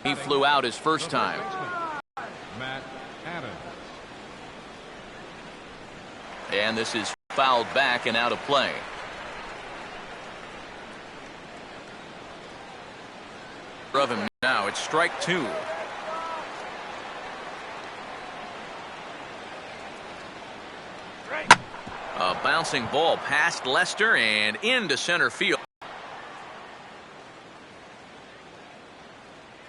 He flew out his first time. And this is fouled back and out of play. Of him now, it's strike two. A bouncing ball past Lester and into center field.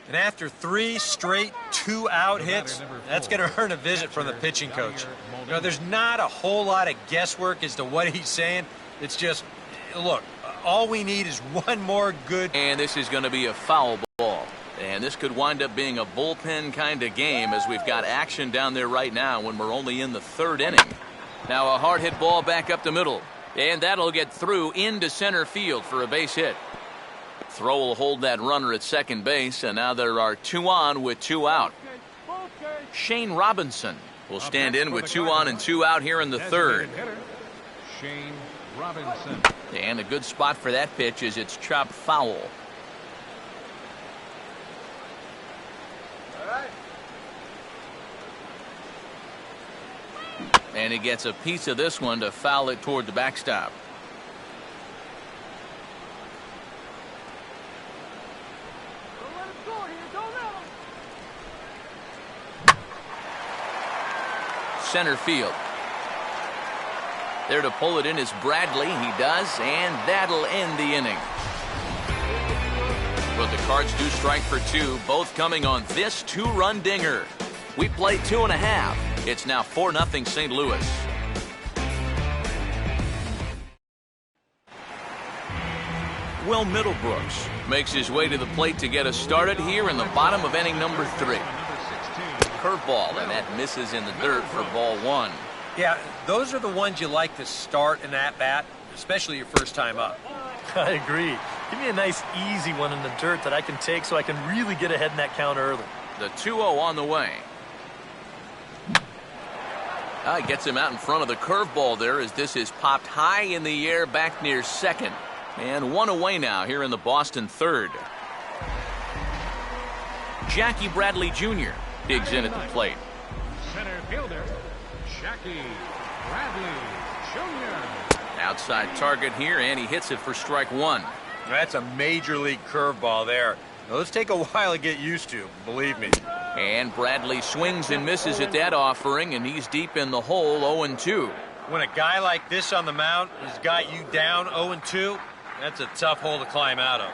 And after 3 straight 2-out hits, that's going to earn a visit from the pitching coach. You know, there's not a whole lot of guesswork as to what he's saying. It's just, look, all we need is one more good. And this is going to be a foul ball. And this could wind up being a bullpen kind of game as we've got action down there right now when we're only in the 3rd inning. Now a hard hit ball back up the middle. And that'll get through into center field for a base hit. Throw will hold that runner at second base, and now there are 2 on with 2 out. Shane Robinson will stand in with 2 on and 2 out here in the 3rd. Shane Robinson. And a good spot for that pitch is it's chopped foul. And he gets a piece of this one to foul it toward the backstop. Center field. There to pull it in is Bradley. He does, and that'll end the inning. But the Cards do strike for 2, both coming on this 2-run dinger. We played 2.5. It's now 4-0 St. Louis. Will Middlebrooks makes his way to the plate to get us started here in the bottom of inning number 3. Curveball, and that misses in the dirt for ball 1. Yeah, those are the ones you like to start an at-bat, especially your first time up. I agree. Give me a nice, easy one in the dirt that I can take so I can really get ahead in that count early. The 2-0 on the way. He gets him out in front of the curveball there as this is popped high in the air back near second. And 1 away now here in the Boston 3rd. Jackie Bradley Jr. digs in at the plate. Center fielder, Jackie Bradley Jr. Outside target here, and he hits it for strike 1. That's a major league curveball there. Now, let's take a while to get used to, believe me. And Bradley swings and misses at that offering, and he's deep in the hole, 0-2. When a guy like this on the mound has got you down 0-2, that's a tough hole to climb out of.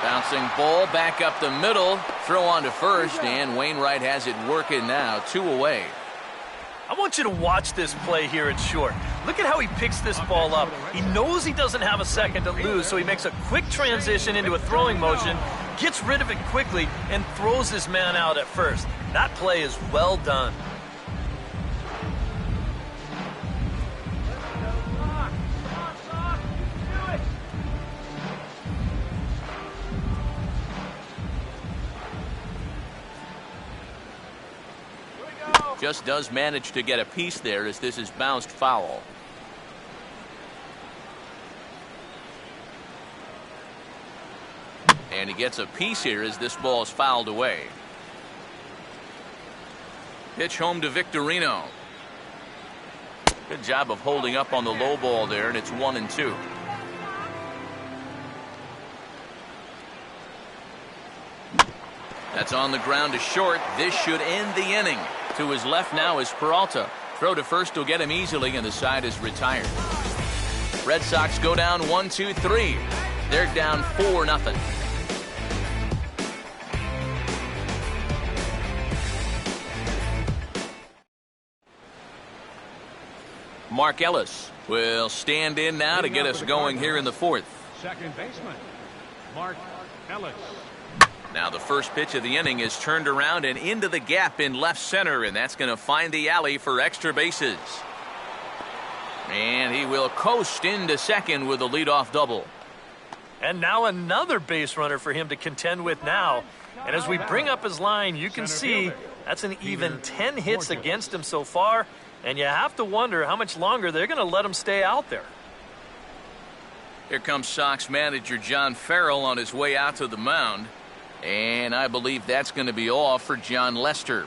Bouncing ball back up the middle, throw on to first, and Wainwright has it working now, 2 away. I want you to watch this play here at short. Look at how he picks this ball up. He knows he doesn't have a second to lose, so he makes a quick transition into a throwing motion, gets rid of it quickly, and throws this man out at first. That play is well done. Just does manage to get a piece there as this is bounced foul. And he gets a piece here as this ball is fouled away. Pitch home to Victorino. Good job of holding up on the low ball there, and it's 1-2. That's on the ground to short. This should end the inning. To his left now is Peralta. Throw to first will get him easily, and the side is retired. Red Sox go down 1-2-3. They're down 4-0. Mark Ellis will stand in now to get us going here in the 4th. Second baseman, Mark Ellis. Now the first pitch of the inning is turned around and into the gap in left center, and that's going to find the alley for extra bases. And he will coast into second with a leadoff double. And now another base runner for him to contend with now. And as we bring up his line, you can see that's an even 10 hits against him so far. And you have to wonder how much longer they're going to let him stay out there. Here comes Sox manager John Farrell on his way out to the mound. And I believe that's going to be all for John Lester.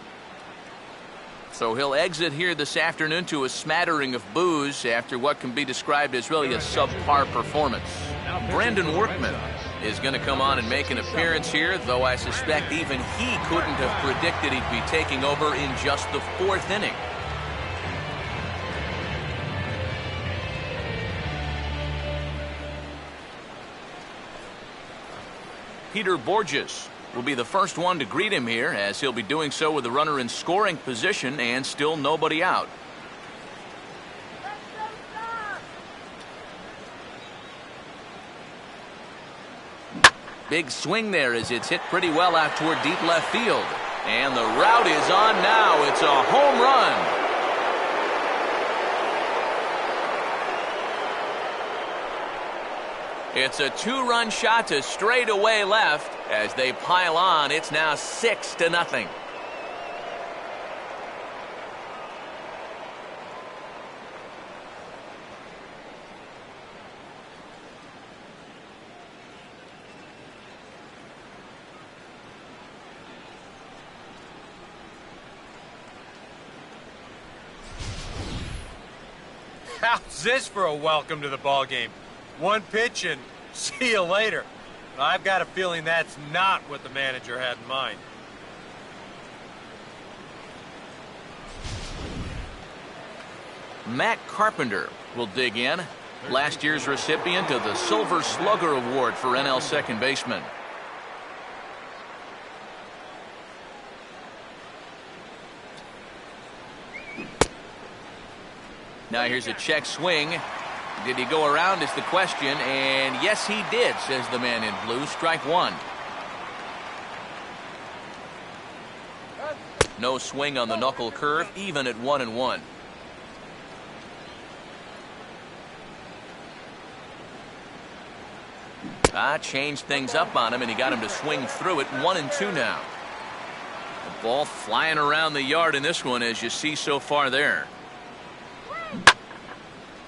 So he'll exit here this afternoon to a smattering of boos after what can be described as really a subpar performance. Brandon Workman is going to come on and make an appearance here, though I suspect even he couldn't have predicted he'd be taking over in just the 4th inning. Peter Borges will be the first one to greet him here, as he'll be doing so with the runner in scoring position and still nobody out. Big swing there as it's hit pretty well out toward deep left field. And the route is on now. It's a home run. It's a 2-run shot to straightaway left. As they pile on, it's now 6-0. How's this for a welcome to the ball game? One pitch and see you later. I've got a feeling that's not what the manager had in mind. Matt Carpenter will dig in. Last year's recipient of the Silver Slugger Award for NL second baseman. Now here's a check swing. Did he go around is the question, and yes he did, says the man in blue. Strike one. No swing on the knuckle curve, even at 1-1. Changed things up on him, and he got him to swing through it. 1-2 now. The ball flying around the yard in this one, as you see so far there.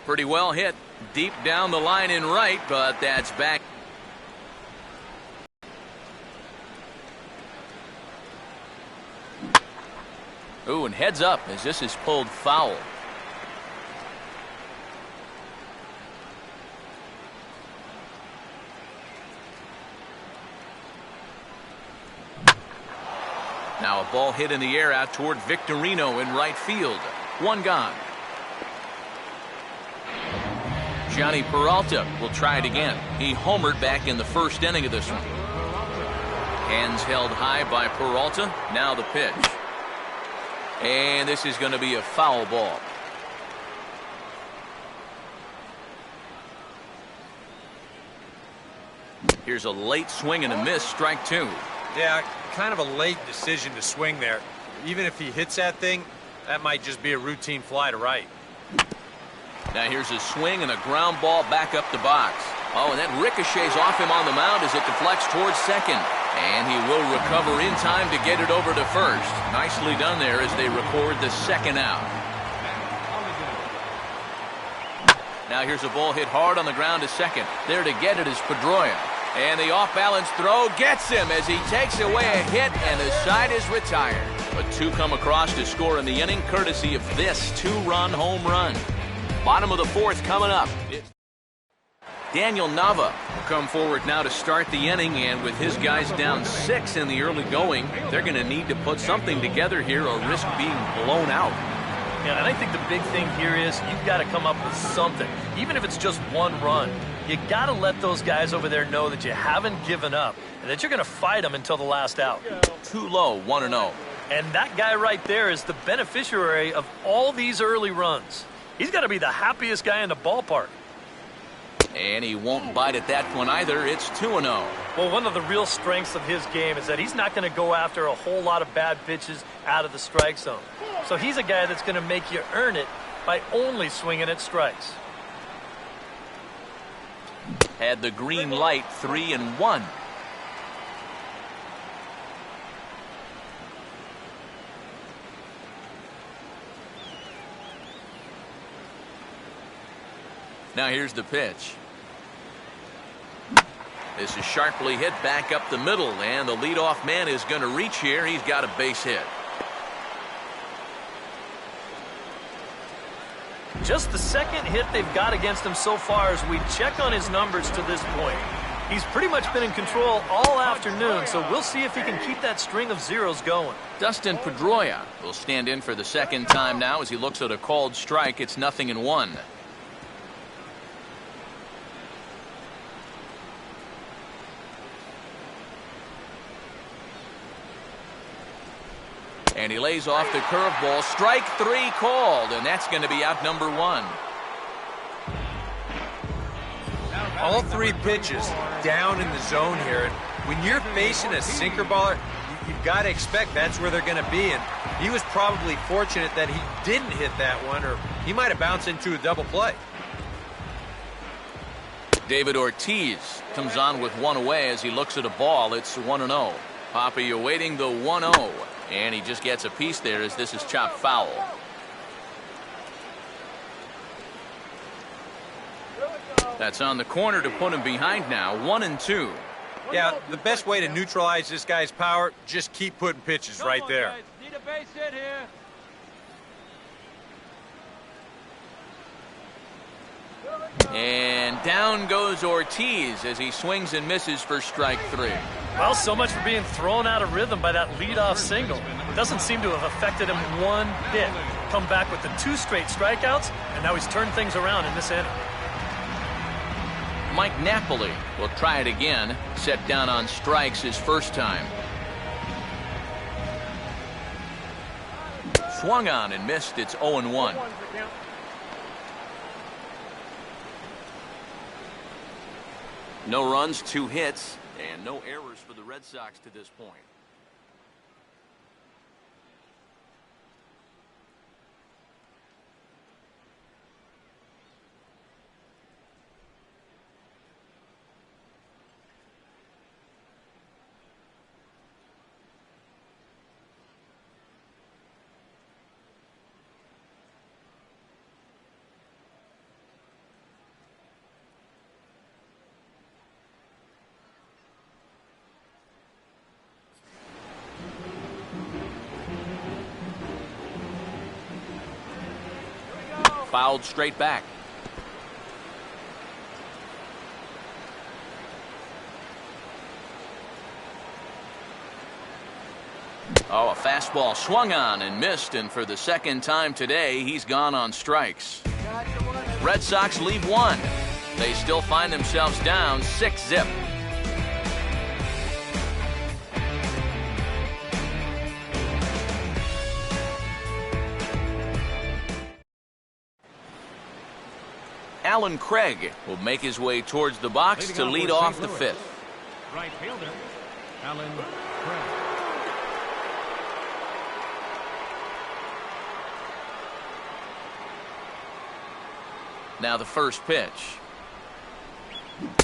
Pretty well hit deep down the line in right, but that's back. Ooh, and heads up as this is pulled foul. Now a ball hit in the air out toward Victorino in right field. One gone. Johnny Peralta will try it again. He homered back in the first inning of this one. Hands held high by Peralta. Now the pitch. And this is going to be a foul ball. Here's a late swing and a miss. Strike two. Yeah, kind of a late decision to swing there. Even if he hits that thing, that might just be a routine fly to right. Now here's a swing and a ground ball back up the box. Oh, and that ricochets off him on the mound as it deflects towards second. And he will recover in time to get it over to first. Nicely done there as they record the second out. Now here's a ball hit hard on the ground to second. There to get it is Pedroia. And the off-balance throw gets him as he takes away a hit, and the side is retired. But two come across to score in the inning, courtesy of this 2-run home run. Bottom of the fourth coming up. Daniel Nava will come forward now to start the inning, and with his guys down 6 in the early going, they're going to need to put something together here or risk being blown out. Yeah, and I think the big thing here is you've got to come up with something, even if it's just one run. You got to let those guys over there know that you haven't given up and that you're going to fight them until the last out. Too low, 1-0. And that guy right there is the beneficiary of all these early runs. He's got to be the happiest guy in the ballpark. And he won't bite at that one either. It's 2-0. Well, one of the real strengths of his game is that he's not going to go after a whole lot of bad pitches out of the strike zone. So he's a guy that's going to make you earn it by only swinging at strikes. Had the green light, 3-1. Now here's the pitch. This is sharply hit back up the middle, and the leadoff man is going to reach here. He's got a base hit. Just the second hit they've got against him so far as we check on his numbers to this point. He's pretty much been in control all afternoon, so we'll see if he can keep that string of zeros going. Dustin Pedroia will stand in for the second time now as he looks at a called strike. It's 0-1. And he lays off the curveball. Strike 3 called, and that's going to be out number 1. All 3 pitches down in the zone here. And when you're facing a sinker baller, you've got to expect that's where they're going to be. And he was probably fortunate that he didn't hit that one, or he might have bounced into a double play. David Ortiz comes on with 1 away as he looks at a ball. It's 1-0. Papi awaiting the 1-0. And he just gets a piece there as this is chopped foul. That's on the corner to put him behind now. 1-2. Yeah, the best way to neutralize this guy's power, just keep putting pitches right there. Need a base hit here. And down goes Ortiz as he swings and misses for strike 3. Well, so much for being thrown out of rhythm by that leadoff single. Doesn't seem to have affected him one bit. Come back with the 2 straight strikeouts, and now he's turned things around in this inning. Mike Napoli will try it again. Set down on strikes his first time. Swung on and missed. It's 0-1. No runs, 2 hits, and no errors for the Red Sox to this point. Fouled straight back. Oh, a fastball swung on and missed, and for the second time today, he's gone on strikes. Red Sox leave 1. They still find themselves down 6-0. Alan Craig will make his way towards the box to lead off the 5th. Right fielder, Alan Craig. Now the first pitch.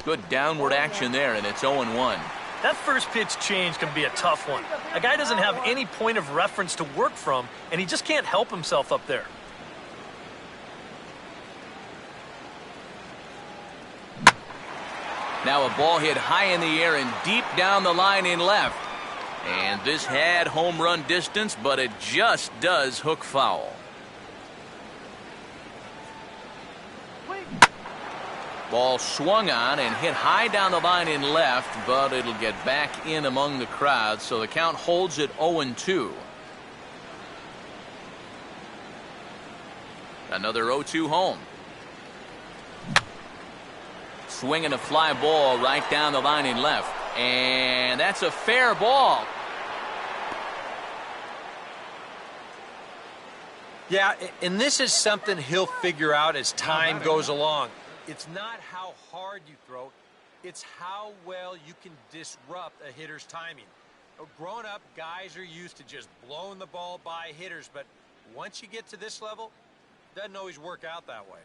Good downward action there, and it's 0-1. That first pitch change can be a tough one. A guy doesn't have any point of reference to work from, and he just can't help himself up there. Now a ball hit high in the air and deep down the line in left. And this had home run distance, but it just does hook foul. Ball swung on and hit high down the line in left, but it'll get back in among the crowd, so the count holds at 0-2. Another 0-2 home. Swinging a fly ball right down the line in left. And that's a fair ball. Yeah, and this is something he'll figure out as time goes along. It's not how hard you throw, it's how well you can disrupt a hitter's timing. Growing up, guys are used to just blowing the ball by hitters, but once you get to this level, it doesn't always work out that way.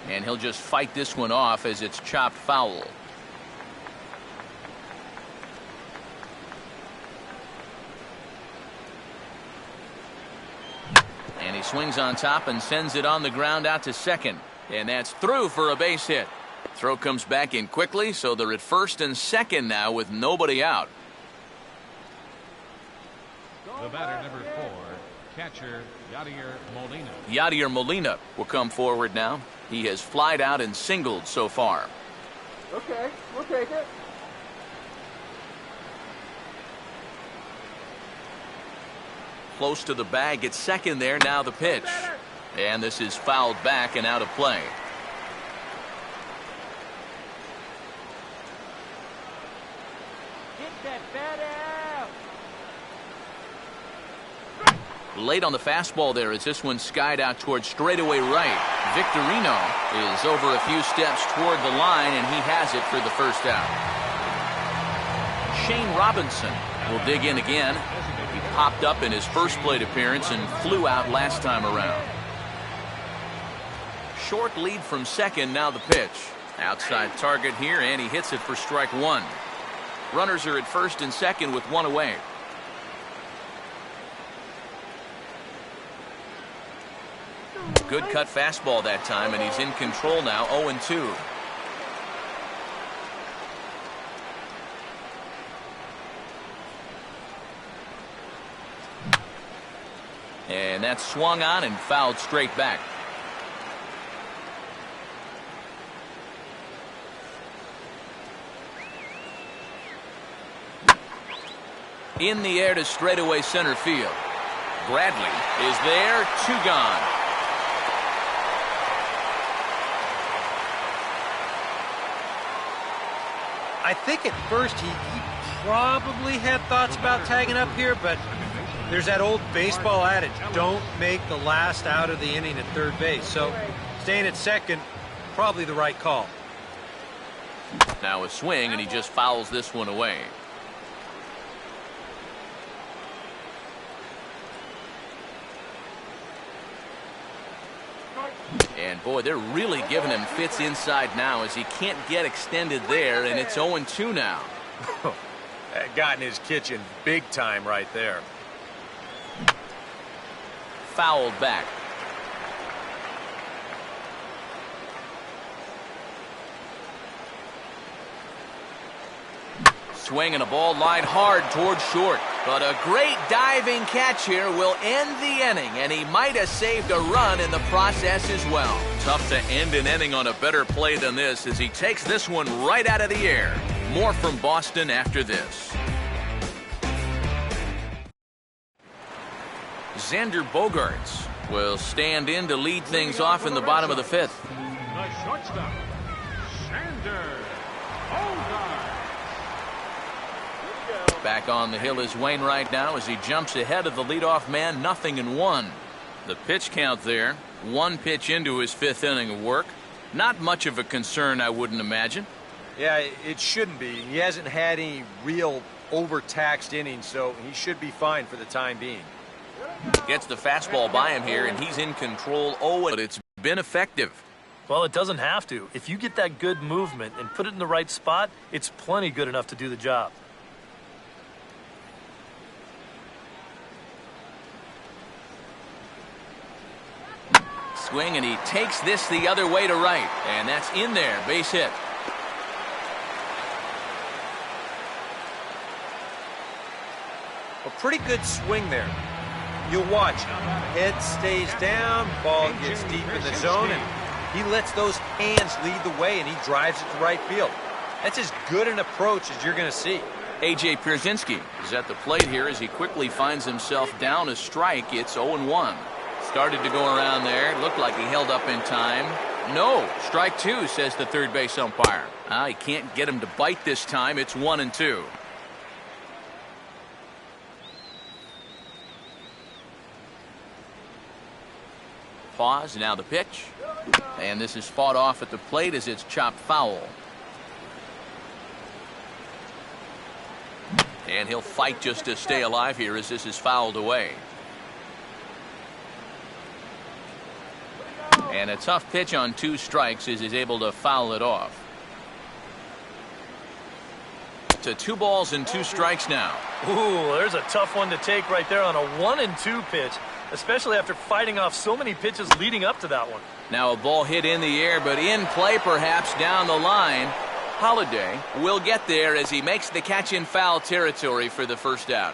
And he'll just fight this one off as it's chopped foul. And he swings on top and sends it on the ground out to second. And that's through for a base hit. Throw comes back in quickly, so they're at first and second now with nobody out. The batter, number 4, catcher Yadier Molina. Yadier Molina will come forward now. He has flied out and singled so far. Okay, we'll take it. Close to the bag at second there. Now the pitch. And this is fouled back and out of play. Get that bat out. Late on the fastball there as this one skied out towards straightaway right. Victorino is over a few steps toward the line, and he has it for the first out. Shane Robinson will dig in again. He popped up in his first plate appearance and flew out last time around. Short lead from second, now the pitch. Outside target here, and he hits it for strike one. Runners are at first and second with one away. Good cut fastball that time, and he's in control now, 0-2. And that's swung on and fouled straight back. In the air to straightaway center field. Bradley is there, 2 gone. I think at first he probably had thoughts about tagging up here, but there's that old baseball adage, don't make the last out of the inning at third base. So staying at second, probably the right call. Now a swing, and he just fouls this one away. And boy, they're really giving him fits inside now as he can't get extended there, and it's 0-2 now. That got in his kitchen big time right there. Fouled back. Swing and a ball lined hard towards short. But a great diving catch here will end the inning, and he might have saved a run in the process as well. Tough to end an inning on a better play than this as he takes this one right out of the air. More from Boston after this. Xander Bogaerts will stand in to lead things off in the bottom of the fifth. The shortstop, Xander Bogaerts. Back on the hill is Wainwright now as he jumps ahead of the leadoff man, 0-1. The pitch count there, 1 pitch into his 5th inning of work. Not much of a concern, I wouldn't imagine. Yeah, it shouldn't be. He hasn't had any real overtaxed innings, so he should be fine for the time being. Gets the fastball by him here, and he's in control. Oh, but it's been effective. Well, it doesn't have to. If you get that good movement and put it in the right spot, it's plenty good enough to do the job. Swing, and he takes this the other way to right, and that's in there, base hit. A pretty good swing there. You'll watch. Head stays down, ball gets deep in the zone, and he lets those hands lead the way, and he drives it to right field. That's as good an approach as you're going to see. A.J. Pierzynski is at the plate here as he quickly finds himself down a strike. It's 0-1. Started to go around there. Looked like he held up in time. No, strike 2, says the third base umpire. He can't get him to bite this time. It's 1-2. Pause, now the pitch. And this is fought off at the plate as it's chopped foul. And he'll fight just to stay alive here as this is fouled away. And a tough pitch on 2 strikes as he's able to foul it off. To 2 balls and 2 strikes now. Ooh, there's a tough one to take right there on a 1-2 pitch, especially after fighting off so many pitches leading up to that one. Now a ball hit in the air, but in play perhaps down the line. Holiday will get there as he makes the catch in foul territory for the first out.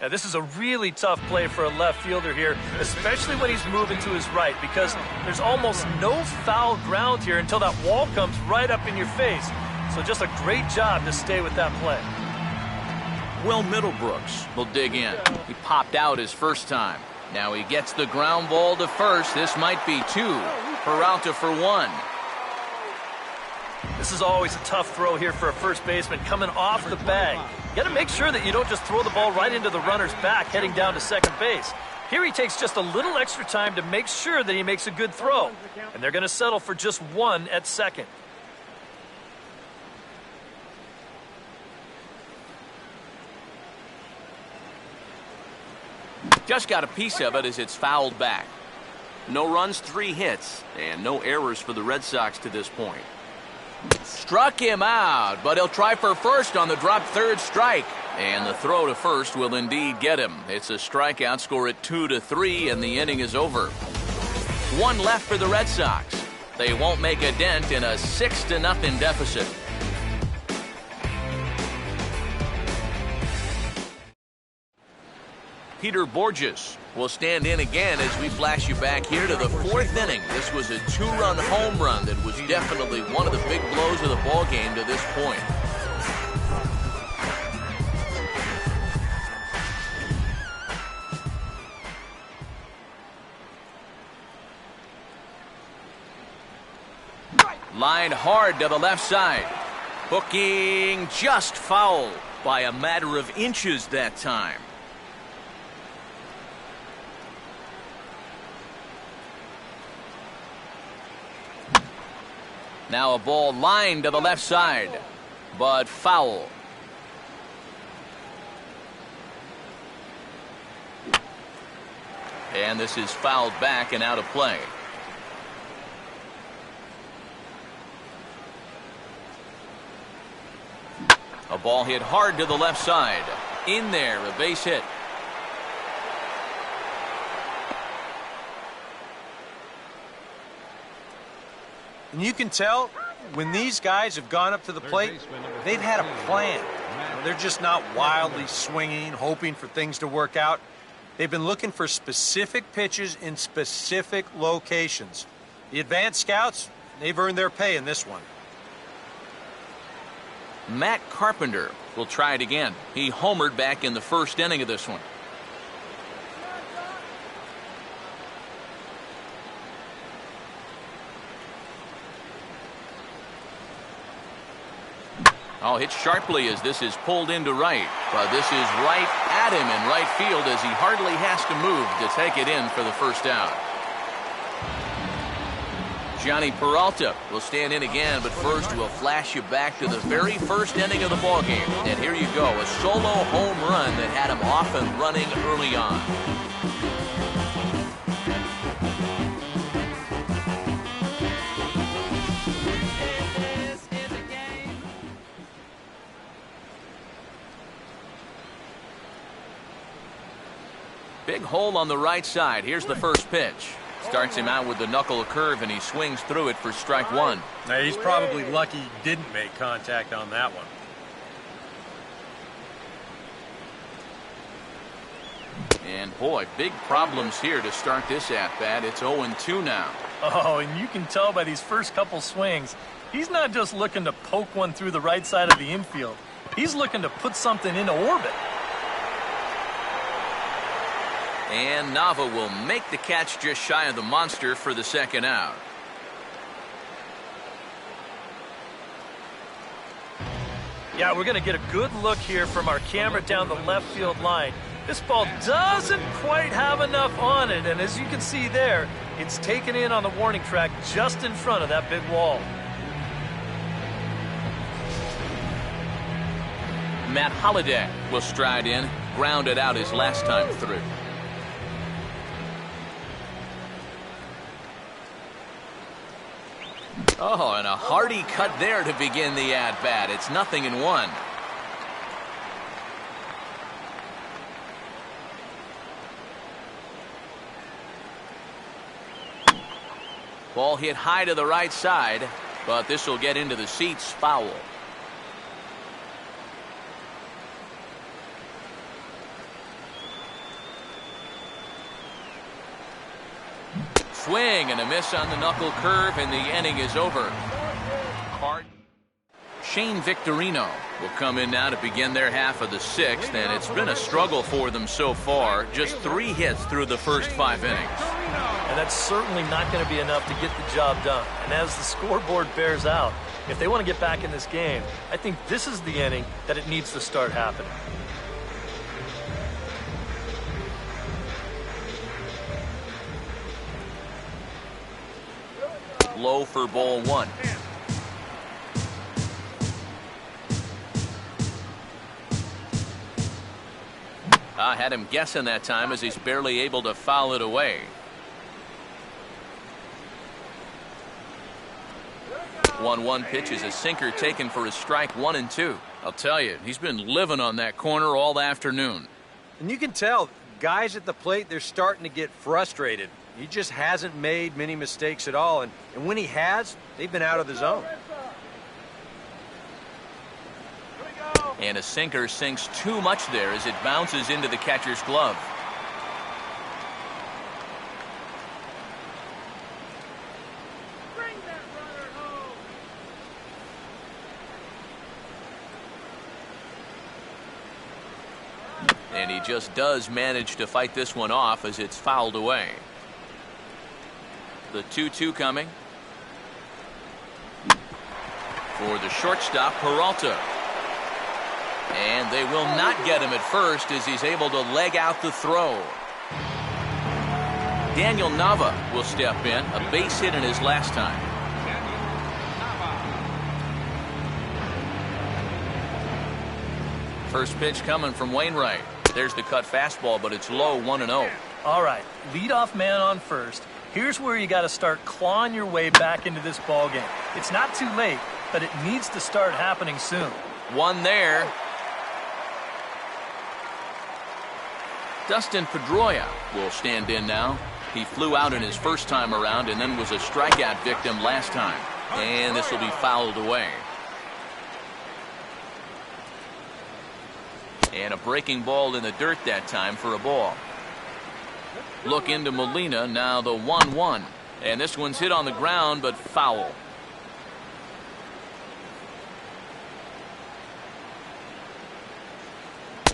Now, this is a really tough play for a left fielder here, especially when he's moving to his right, because there's almost no foul ground here until that wall comes right up in your face. So just a great job to stay with that play. Will Middlebrooks will dig in. He popped out his first time. Now he gets the ground ball to first. This might be 2. Peralta for 1. This is always a tough throw here for a first baseman coming off the bag. You got to make sure that you don't just throw the ball right into the runner's back heading down to second base. Here he takes just a little extra time to make sure that he makes a good throw. And they're going to settle for just 1 at second. Just got a piece of it as it's fouled back. No runs, 3 hits, and no errors for the Red Sox to this point. Struck him out, but he'll try for first on the drop third strike. And the throw to first will indeed get him. It's a strikeout, score at 2-3, and the inning is over. 1 left for the Red Sox. They won't make a dent in a 6-0 deficit. Peter Borges will stand in again as we flash you back here to the 4th inning. This was a 2-run home run that was definitely one of the big blows of the ball game to this point. Line hard to the left side. Hooking just foul by a matter of inches that time. Now a ball lined to the left side, but foul. And this is fouled back and out of play. A ball hit hard to the left side. In there, a base hit. And you can tell when these guys have gone up to the plate, they've had a plan. They're just not wildly swinging, hoping for things to work out. They've been looking for specific pitches in specific locations. The advanced scouts, they've earned their pay in this one. Matt Carpenter will try it again. He homered back in the 1st inning of this one. Oh, hit sharply as this is pulled into right. But this is right at him in right field as he hardly has to move to take it in for the first out. Johnny Peralta will stand in again, but first we'll flash you back to the very 1st inning of the ballgame. And here you go, a solo home run that had him off and running early on. Big hole on the right side. Here's the first pitch. Starts him out with the knuckle curve, and he swings through it for strike 1. Now, he's probably lucky he didn't make contact on that one. And boy, big problems here to start this at-bat. It's 0-2 now. Oh, and you can tell by these first couple swings, he's not just looking to poke one through the right side of the infield. He's looking to put something into orbit. And Nava will make the catch just shy of the monster for the 2nd out. Yeah, we're going to get a good look here from our camera down the left field line. This ball doesn't quite have enough on it, and as you can see there, it's taken in on the warning track just in front of that big wall. Matt Holiday will stride in, grounded out his last time through. Oh, and a hearty cut there to begin the at-bat. It's 0-1. Ball hit high to the right side, but this will get into the seats, foul. Swing and a miss on the knuckle curve, and the inning is over. Shane Victorino will come in now to begin their half of the sixth, and it's been a struggle for them so far. Just 3 hits through the first 5 innings. And that's certainly not going to be enough to get the job done. And as the scoreboard bears out, if they want to get back in this game, I think this is the inning that it needs to start happening. Low for ball 1. I had him guessing that time as he's barely able to foul it away. 1-1 pitch is a sinker taken for a strike, 1-2. I'll tell you, he's been living on that corner all afternoon. And you can tell, guys at the plate, they're starting to get frustrated. He just hasn't made many mistakes at all, and when he has, they've been out of the zone. And a sinker sinks too much there as it bounces into the catcher's glove. And he just does manage to fight this one off as it's fouled away. The 2-2 coming. For the shortstop, Peralta. And they will not get him at first as he's able to leg out the throw. Daniel Nava will step in, a base hit in his last time. First pitch coming from Wainwright. There's the cut fastball, but it's low, 1-0. All right, leadoff man on first. Here's where you got to start clawing your way back into this ball game. It's not too late, but it needs to start happening soon. One there. Dustin Pedroia will stand in now. He flew out in his first time around and then was a strikeout victim last time. And this will be fouled away. And a breaking ball in the dirt that time for a ball. Look into Molina, now the 1-1. And this one's hit on the ground, but foul.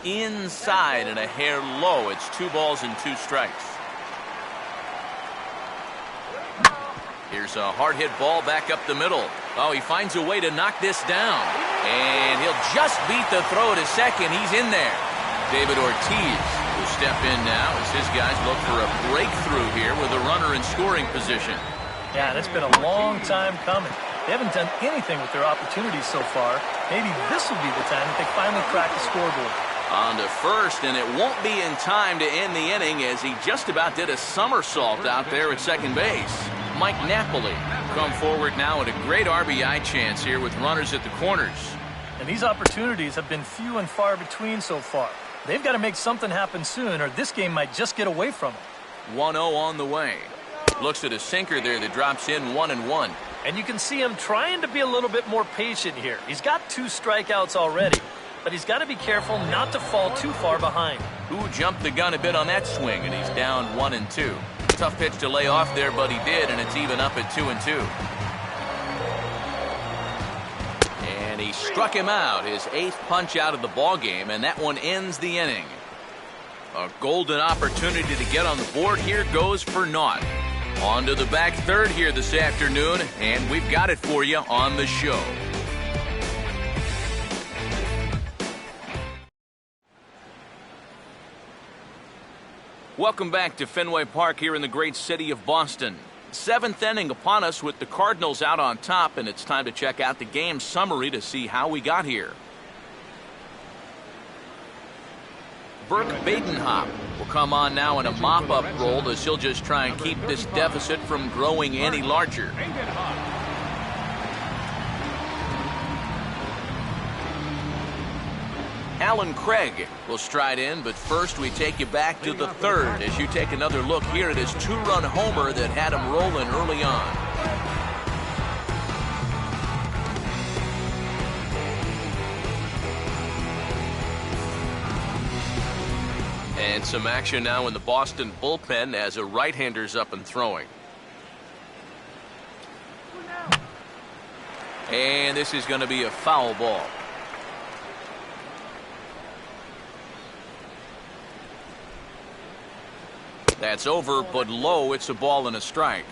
Inside and a hair low. It's 2 balls and 2 strikes. Here's a hard hit ball back up the middle. Oh, he finds a way to knock this down. And he'll just beat the throw to second. He's in there. David Ortiz will step in now as his guys look for a breakthrough here with a runner in scoring position. Yeah, that's been a long time coming. They haven't done anything with their opportunities so far. Maybe this will be the time that they finally crack the scoreboard. On to first, and it won't be in time to end the inning as he just about did a somersault out there at second base. Mike Napoli come forward now at a great RBI chance here with runners at the corners. And these opportunities have been few and far between so far. They've got to make something happen soon, or this game might just get away from them. 1-0 on the way. Looks at a sinker there that drops in 1-1. And you can see him trying to be a little bit more patient here. He's got 2 strikeouts already, but he's got to be careful not to fall too far behind. Who jumped the gun a bit on that swing, and he's down 1-2. Tough pitch to lay off there, but he did, and it's even up at 2-2. And he struck him out, his 8th punch out of the ball game, and that one ends the inning. A golden opportunity to get on the board here goes for naught. On to the back third here this afternoon, and we've got it for you on the show. Welcome back to Fenway Park here in the great city of Boston. 7th inning upon us with the Cardinals out on top, and it's time to check out the game summary to see how we got here. Burke Badenhop will come on now in a mop-up role as he'll just try and keep this deficit from growing any larger. Alan Craig will stride in, but first we take you back to the third as you take another look here at his two-run homer that had him rolling early on. And some action now in the Boston bullpen as a right-hander's up and throwing. And this is going to be a foul ball. That's over, but low. It's a ball and a strike.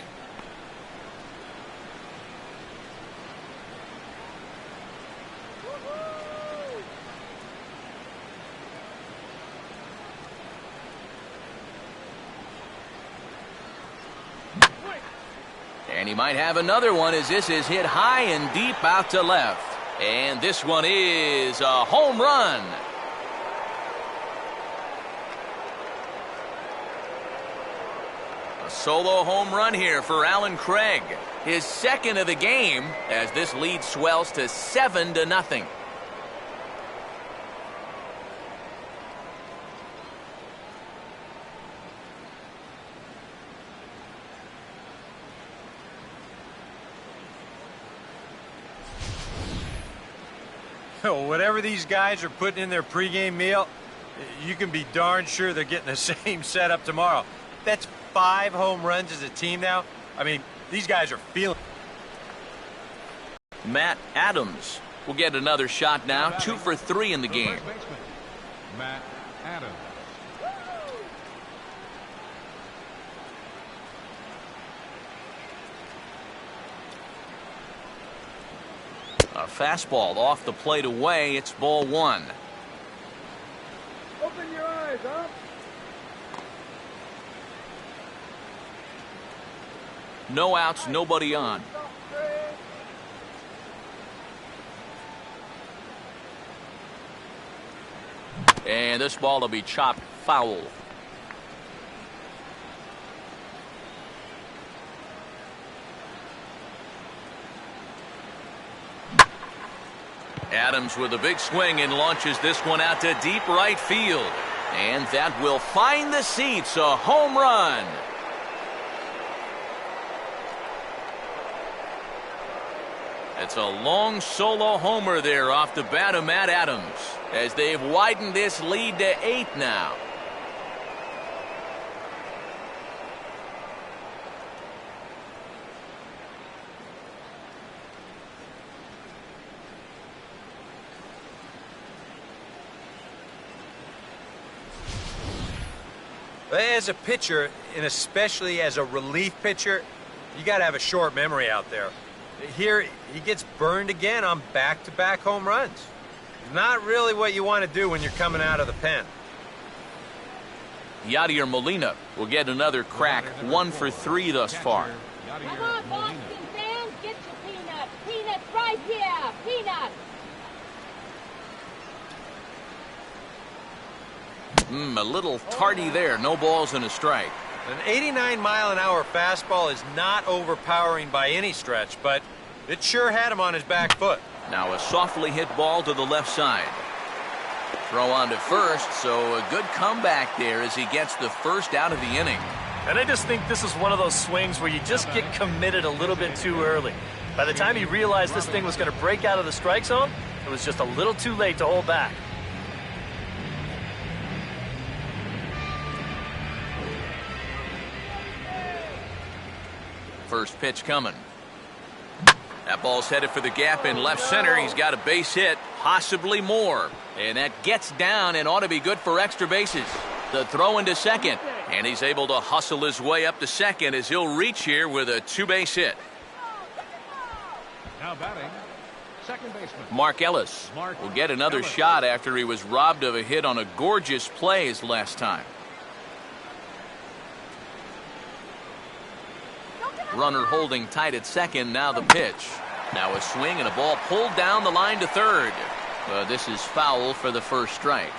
And he might have another one as this is hit high and deep out to left. And this one is a home run. A solo home run here for Alan Craig. His second of the game as this lead swells to 7-0. Whatever these guys are putting in their pregame meal, you can be darn sure they're getting the same setup tomorrow. That's 5 home runs as a team now. I mean, these guys are feeling. Matt Adams will get another shot now, 2 for 3 in the game. Matt Adams. A fastball off the plate away. It's ball 1. Open your eyes, huh? No outs, nobody on. And this ball will be chopped foul. Adams with a big swing and launches this one out to deep right field. And that will find the seats. A home run. It's a long solo homer there off the bat of Matt Adams as they've widened this lead to 8 now. As a pitcher, and especially as a relief pitcher, you got to have a short memory out there. Here, he gets burned again on back-to-back home runs. Not really what you want to do when you're coming out of the pen. Yadier Molina will get another crack, 1 for 3 thus far. Come on, Boston fans, get your peanuts. Peanuts right here. Peanuts. A little tardy there. No balls and a strike. An 89-mile-an-hour fastball is not overpowering by any stretch, but it sure had him on his back foot. Now a softly hit ball to the left side. Throw on to first, so a good comeback there as he gets the first out of the inning. And I just think this is one of those swings where you just get committed a little bit too early. By the time he realized this thing was going to break out of the strike zone, it was just a little too late to hold back. First pitch coming. That ball's headed for the gap in left center. He's got a base hit, possibly more. And that gets down and ought to be good for extra bases. The throw into second. And he's able to hustle his way up to second as he'll reach here with a 2-base hit. Now batting, second baseman Mark Ellis will get another shot after he was robbed of a hit on a gorgeous play his last time. Runner holding tight at second. Now the pitch. Now a swing and a ball pulled down the line to third. This is foul for the first strike.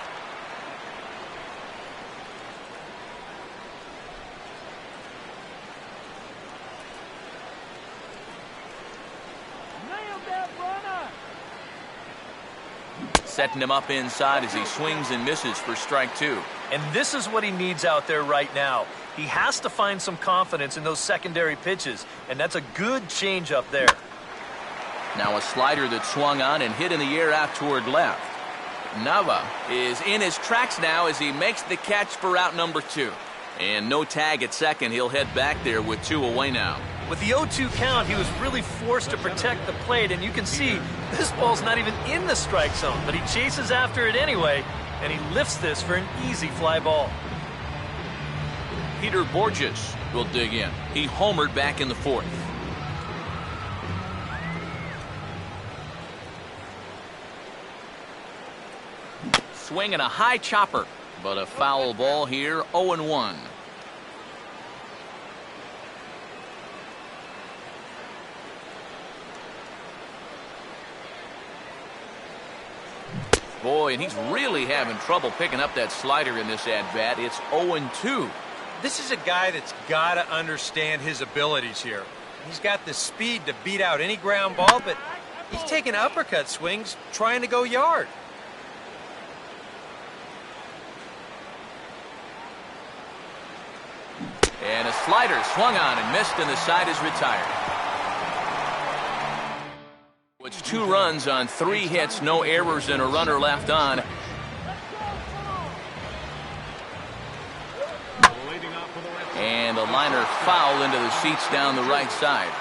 setting him up inside as he swings and misses for strike two. And this is what he needs out there right now. He has to find some confidence in those secondary pitches, and that's a good changeup there. Now a slider that swung on and hit in the air out toward left. Nava is in his tracks now as he makes the catch for out number two. And no tag at second. He'll head back there with two away now. With the 0-2 count, he was really forced to protect the plate, and you can see this ball's not even in the strike zone, but he chases after it anyway, and he lifts this for an easy fly ball. Peter Borges will dig in. He homered back in the fourth. Swinging a high chopper, but a foul ball here, 0-1. Boy, and he's really having trouble picking up that slider in this at-bat. It's 0-2. This is a guy that's got to understand his abilities here. He's got the speed to beat out any ground ball, but he's taking uppercut swings trying to go yard. And a slider swung on and missed, and the side is retired. It's 2 runs on 3 hits, no errors, and a runner left on. And a liner foul into the seats down the right side.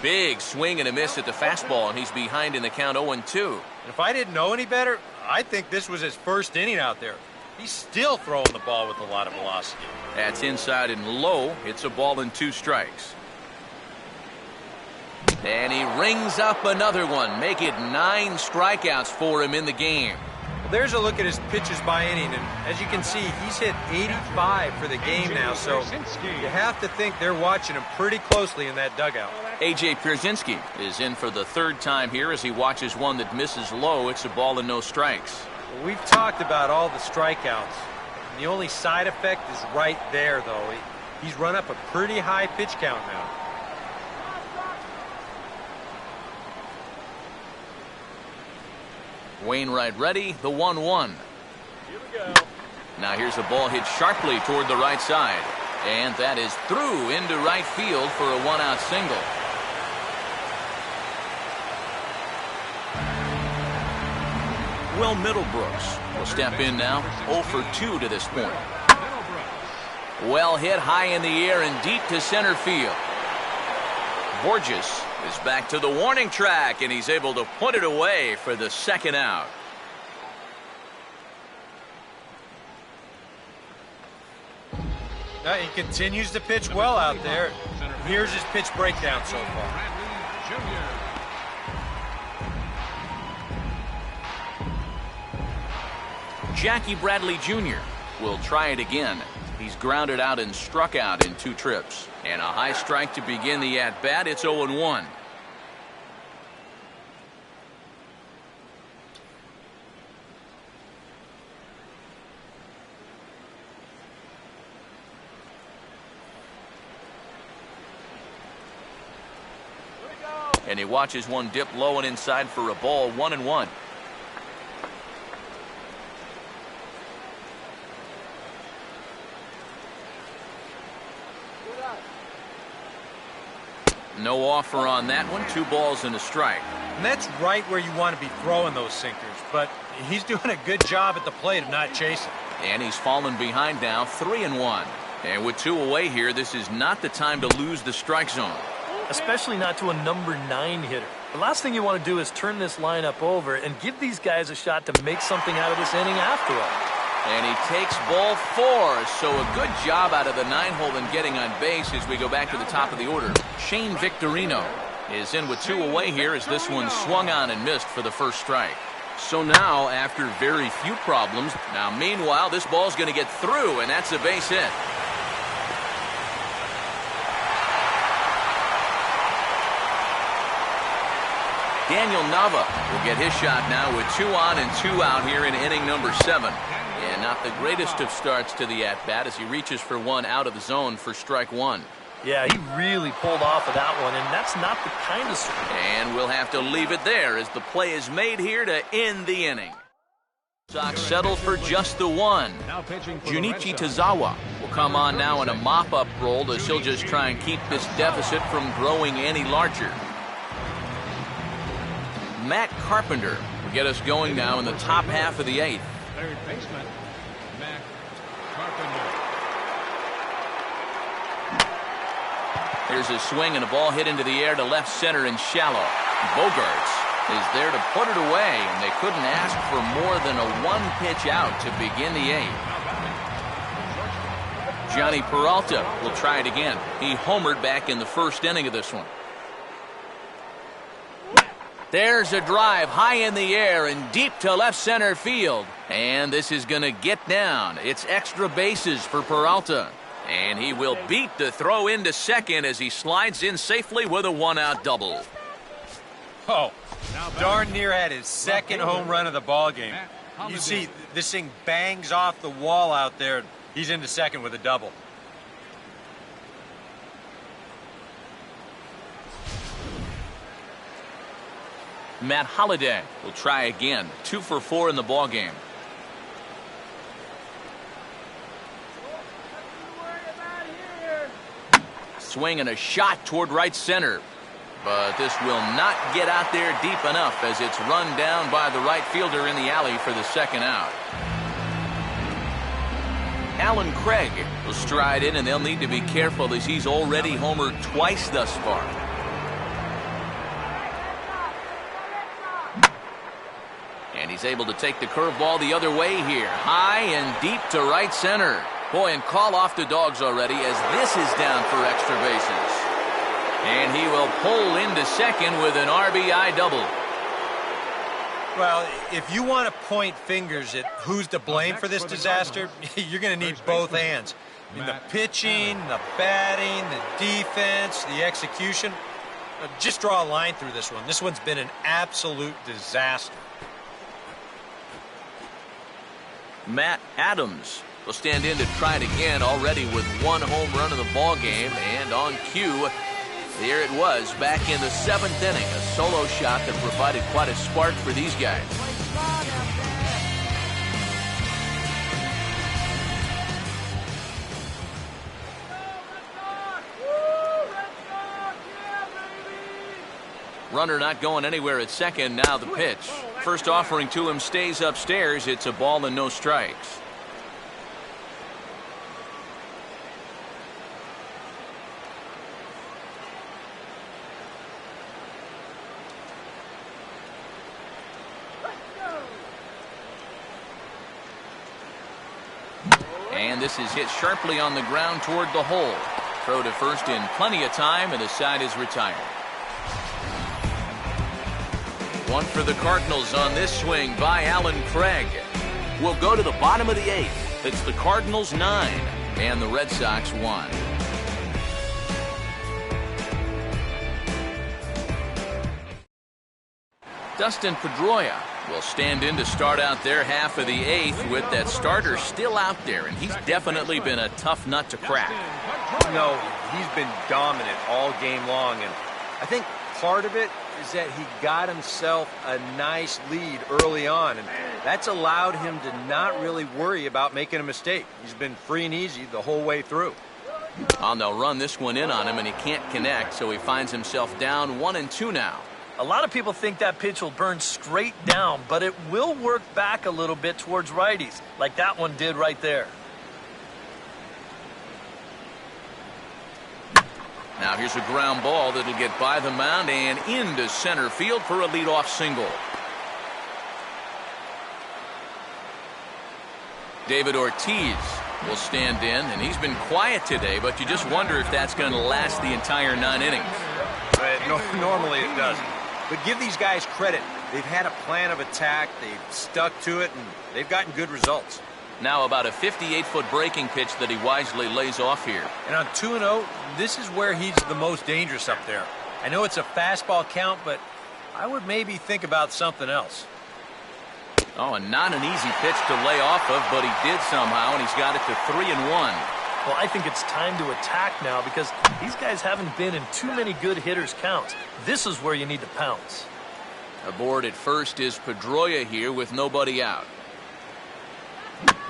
Big swing and a miss at the fastball, and he's behind in the count 0-2. If I didn't know any better, I'd think this was his first inning out there. He's still throwing the ball with a lot of velocity. That's inside and low. It's a ball and 2 strikes. And he rings up another one. Make it 9 strikeouts for him in the game. Well, there's a look at his pitches by inning, and as you can see, he's hit 85 for the game now, so you have to think they're watching him pretty closely in that dugout. A.J. Pierzynski is in for the 3rd time here as he watches one that misses low. It's a ball and no strikes. Well, we've talked about all the strikeouts. The only side effect is right there, though. He's run up a pretty high pitch count now. Wainwright ready, the 1-1. Here we go. Now here's a ball hit sharply toward the right side. And that is through into right field for a 1-out single. Will Middlebrooks will step in now, 0 for 2 to this point. Well hit high in the air and deep to center field. Borges is back to the warning track, and he's able to put it away for the 2nd out. He continues to pitch well out there. Here's his pitch breakdown so far. Jackie Bradley Jr. will try it again. He's grounded out and struck out in 2 trips. And a high strike to begin the at-bat. It's 0-1. And he watches one dip low and inside for a ball, 1-1. No offer on that one. 2 balls and a strike. And that's right where you want to be throwing those sinkers. But he's doing a good job at the plate of not chasing. And he's fallen behind now, 3-1. And with 2 away here, this is not the time to lose the strike zone. Especially not to a number 9 hitter. The last thing you want to do is turn this lineup over and give these guys a shot to make something out of this inning after all. And he takes ball 4, so a good job out of the 9-hole and getting on base as we go back to the top of the order. Shane Victorino is in with 2 away here as this one swung on and missed for the 1st strike. So now, after very few problems, now meanwhile, this ball's going to get through, and that's a base hit. Daniel Nava will get his shot now with 2 on and 2 out here in inning number 7. And not the greatest of starts to the at-bat as he reaches for one out of the zone for strike 1. Yeah, he really pulled off of that one, and that's not the kind of... And we'll have to leave it there as the play is made here to end the inning. Sox settle for just the one. Junichi Tozawa will come on now in a mop-up role as he'll just try and keep this deficit from growing any larger. Matt Carpenter will get us going now in the top half of the eighth. Third baseman, Matt Carpenter. Here's a swing and a ball hit into the air to left center and shallow. Bogarts is there to put it away, and they couldn't ask for more than a one-pitch out to begin the eighth. Johnny Peralta will try it again. He homered back in the first inning of this one. There's a drive high in the air and deep to left center field. And this is going to get down. It's extra bases for Peralta. And he will beat the throw into second as he slides in safely with a one-out double. Oh, darn near had his second home run of the ball game. You see, this thing bangs off the wall out there. He's into second with a double. Matt Holliday will try again. 2 for 4 in the ball game. Swing and a shot toward right center. But this will not get out there deep enough as it's run down by the right fielder in the alley for the second out. Alan Craig will stride in, and they'll need to be careful as he's already homered twice thus far. And he's able to take the curveball the other way here. High and deep to right center. Boy, and call off the dogs already as this is down for extra bases. And he will pull into second with an RBI double. Well, if you want to point fingers at who's to blame for this disaster, you're going to need both hands. I mean, the pitching, the batting, the defense, the execution. Just draw a line through this one. This one's been an absolute disaster. Matt Adams will stand in to try it again, already with 1 home run in the ball game. And on cue, here it was back in the 7th inning, a solo shot that provided quite a spark for these guys. Runner not going anywhere at second. Now the pitch. First offering to him stays upstairs. It's a ball and no strikes. And this is hit sharply on the ground toward the hole. Throw to first in plenty of time, and the side is retired. One for the Cardinals on this swing by Alan Craig. We'll go to the bottom of the 8th. It's the Cardinals 9 and the Red Sox 1. Dustin Pedroia will stand in to start out their half of the 8th with that starter still out there, and he's definitely been a tough nut to crack. No, he's been dominant all game long, and I think part of it is that he got himself a nice lead early on, and that's allowed him to not really worry about making a mistake. He's been free and easy the whole way through. And they'll run this one in on him, and he can't connect, so he finds himself down 1-2 now. A lot of people think that pitch will burn straight down, but it will work back a little bit towards righties, like that one did right there. Now here's a ground ball that'll get by the mound and into center field for a leadoff single. David Ortiz will stand in, and he's been quiet today, but you just wonder if that's going to last the entire 9 innings. Normally it doesn't. But give these guys credit. They've had a plan of attack, they've stuck to it, and they've gotten good results. Now about a 58-foot breaking pitch that he wisely lays off here. And on 2-0, this is where he's the most dangerous up there. I know it's a fastball count, but I would maybe think about something else. Oh, and not an easy pitch to lay off of, but he did somehow, and he's got it to 3-1. Well, I think it's time to attack now because these guys haven't been in too many good hitters' counts. This is where you need to pounce. Aboard at first is Pedroia here with nobody out.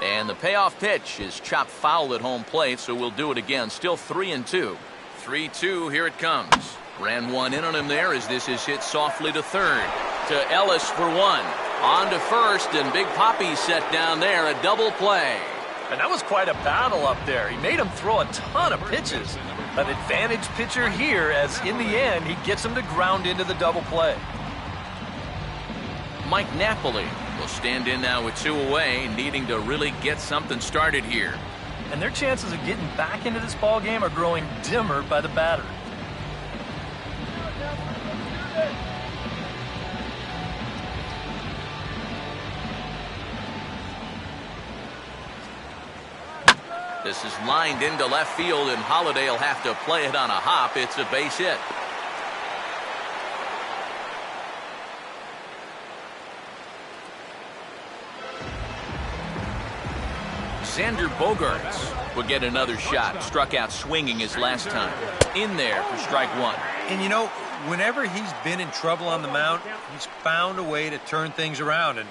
And the payoff pitch is chopped foul at home plate, so we'll do it again. Still 3-2. 3-2, here it comes. Ran one in on him there as this is hit softly to third. To Ellis for one. On to first, and Big Poppy set down there, a double play. And that was quite a battle up there. He made him throw a ton of pitches. An advantage pitcher here, as in the end, he gets him to ground into the double play. Mike Napoli will stand in now with 2 away, needing to really get something started here. And their chances of getting back into this ball game are growing dimmer by the batter. This is lined into left field, and Holliday will have to play it on a hop. It's a base hit. Xander Bogaerts will get another shot. Struck out swinging his last time. In there for strike one. And you know, whenever he's been in trouble on the mound, he's found a way to turn things around, and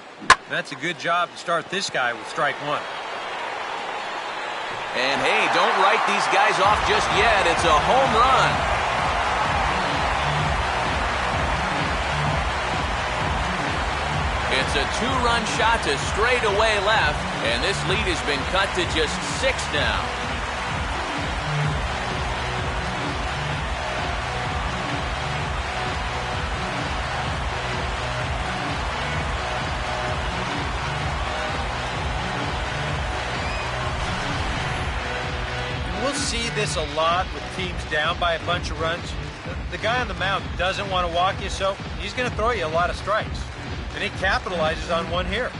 that's a good job to start this guy with strike one. And hey, don't write these guys off just yet. It's a home run. It's a 2-run shot to straightaway left, and this lead has been cut to just 6 now. We'll see this a lot with teams down by a bunch of runs. The guy on the mound doesn't want to walk you, so he's going to throw you a lot of strikes. And he capitalizes on one here.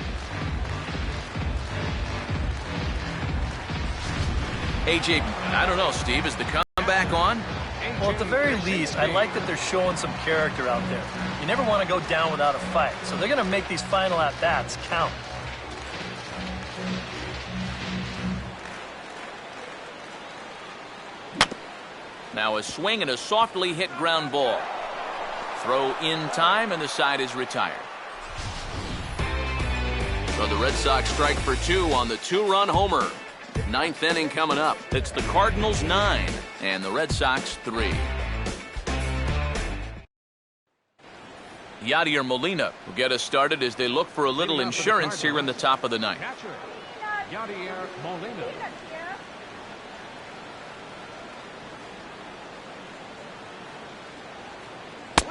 AJ, I don't know, Steve, is the comeback on? Well, at the very least, I like that they're showing some character out there. You never want to go down without a fight, so they're going to make these final at-bats count. Now a swing and a softly hit ground ball. Throw in time, and the side is retired. So the Red Sox strike for 2 on the 2-run homer. 9th inning coming up. It's the Cardinals 9 and the Red Sox 3. Yadier Molina will get us started as they look for a little insurance here in the top of the 9th. Yadier Molina.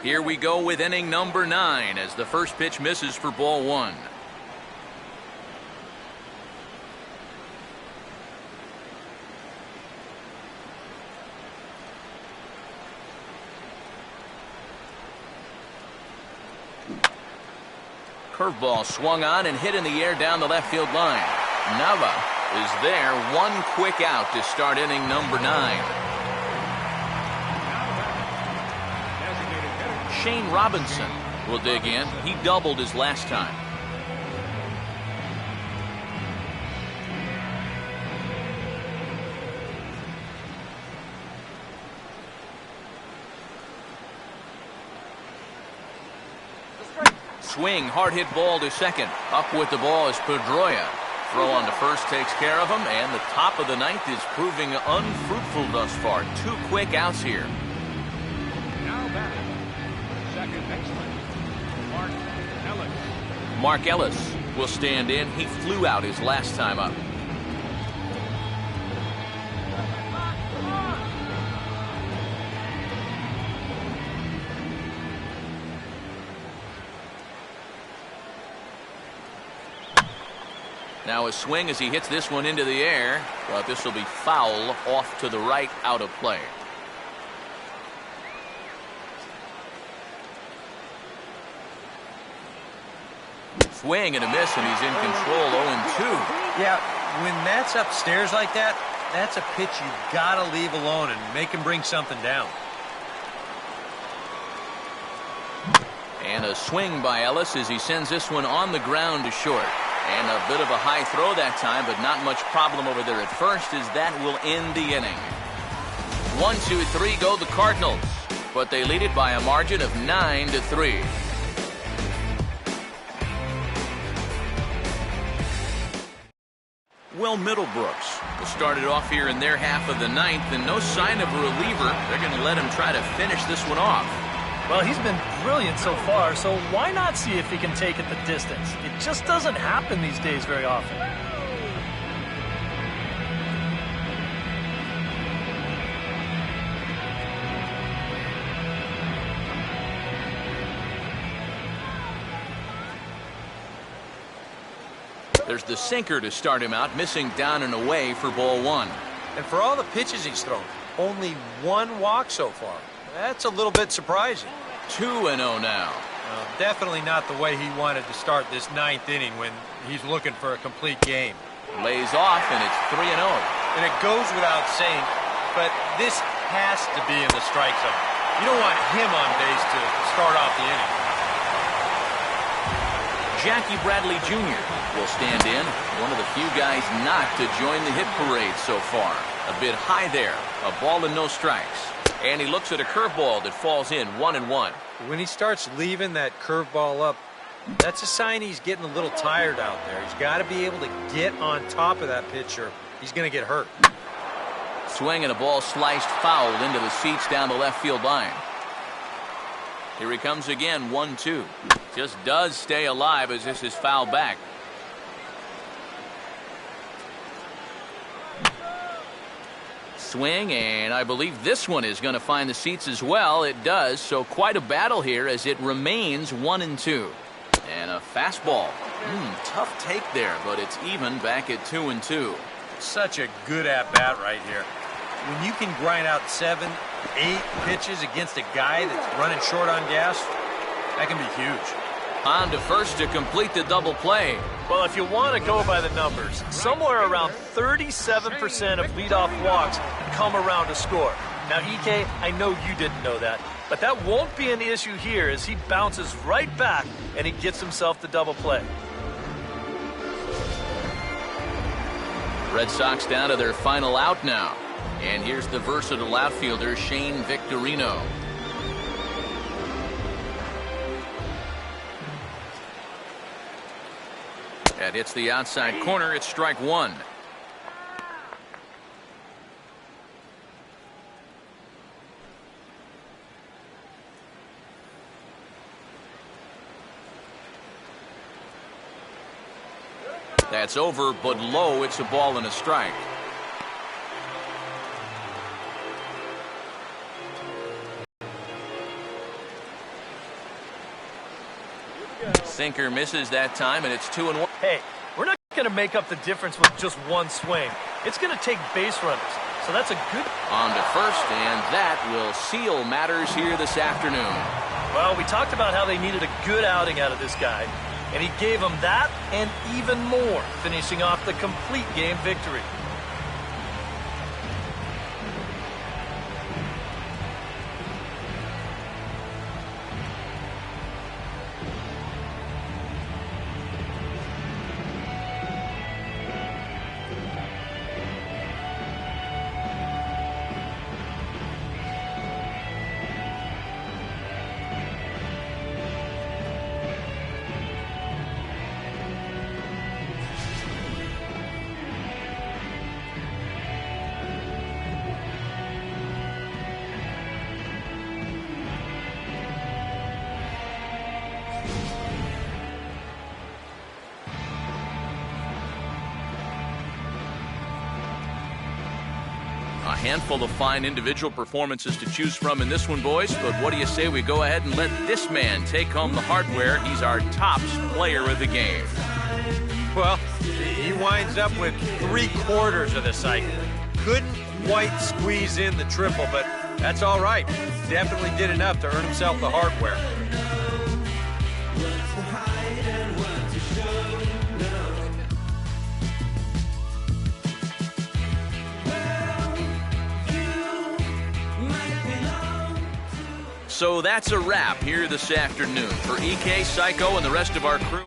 Here we go with inning number 9 as the first pitch misses for ball 1. Curveball swung on and hit in the air down the left field line. Nava is there, one quick out to start inning number 9. Shane Robinson will dig in. He doubled his last time. Swing, hard hit ball to second. Up with the ball is Pedroia. Throw on to first takes care of him, and the top of the 9th is proving unfruitful thus far. 2 quick outs here. Now batting. Second baseman, Mark Ellis. Mark Ellis will stand in. He flew out his last time up. Now a swing as he hits this one into the air, but this will be foul off to the right, out of play. Swing and a miss, and he's in control. 0-2. Yeah, when that's upstairs like that, that's a pitch you gotta leave alone and make him bring something down. And a swing by Ellis as he sends this one on the ground to short. And a bit of a high throw that time, but not much problem over there at first, as that will end the inning. 1, 2, 3 go the Cardinals, but they lead it by a margin of 9-3. Well, Middlebrooks will start it off here in their half of the ninth, and no sign of a reliever. They're going to let him try to finish this one off. Well, he's been brilliant so far, so why not see if he can take it the distance? It just doesn't happen these days very often. There's the sinker to start him out, missing down and away for ball one. And for all the pitches he's thrown, only one walk so far. That's a little bit surprising. 2-0 now. Definitely not the way he wanted to start this ninth inning when he's looking for a complete game. Lays off, and it's 3-0. And it goes without saying, but this has to be in the strike zone. You don't want him on base to start off the inning. Jackie Bradley Jr. will stand in, one of the few guys not to join the hit parade so far. A bit high there, a ball and no strikes. And he looks at a curveball that falls in, 1-1. When he starts leaving that curveball up, that's a sign he's getting a little tired out there. He's got to be able to get on top of that pitcher. He's going to get hurt. Swing and a ball sliced foul into the seats down the left field line. Here he comes again, 1-2. Just does stay alive as this is fouled back. Swing, and I believe this one is going to find the seats as well. It does, so quite a battle here as it remains 1-2. And a fastball. Tough take there, but it's even back at 2-2. Such a good at-bat right here. When you can grind out 7, 8 pitches against a guy that's running short on gas, that can be huge. On to first to complete the double play. Well, if you want to go by the numbers, somewhere around 37% of leadoff walks come around to score. Now, EK, I know you didn't know that, but that won't be an issue here as he bounces right back and he gets himself the double play. Red Sox down to their final out now. And here's the versatile outfielder, Shane Victorino. That hits the outside corner. It's strike one. That's over, but low. It's a ball and a strike. Sinker misses that time, and it's 2-1. Hey, we're not going to make up the difference with just one swing. It's going to take base runners, so that's a good... On to first, and that will seal matters here this afternoon. Well, we talked about how they needed a good outing out of this guy, and he gave them that and even more, finishing off the complete game victory. A handful of fine individual performances to choose from in this one, boys, but what do you say we go ahead and let this man take home the hardware? He's our tops player of the game. Well, he winds up with 3/4 of the cycle. Couldn't quite squeeze in the triple, but that's all right. Definitely did enough to earn himself the hardware. So that's a wrap here this afternoon. For EK, Psycho, and the rest of our crew.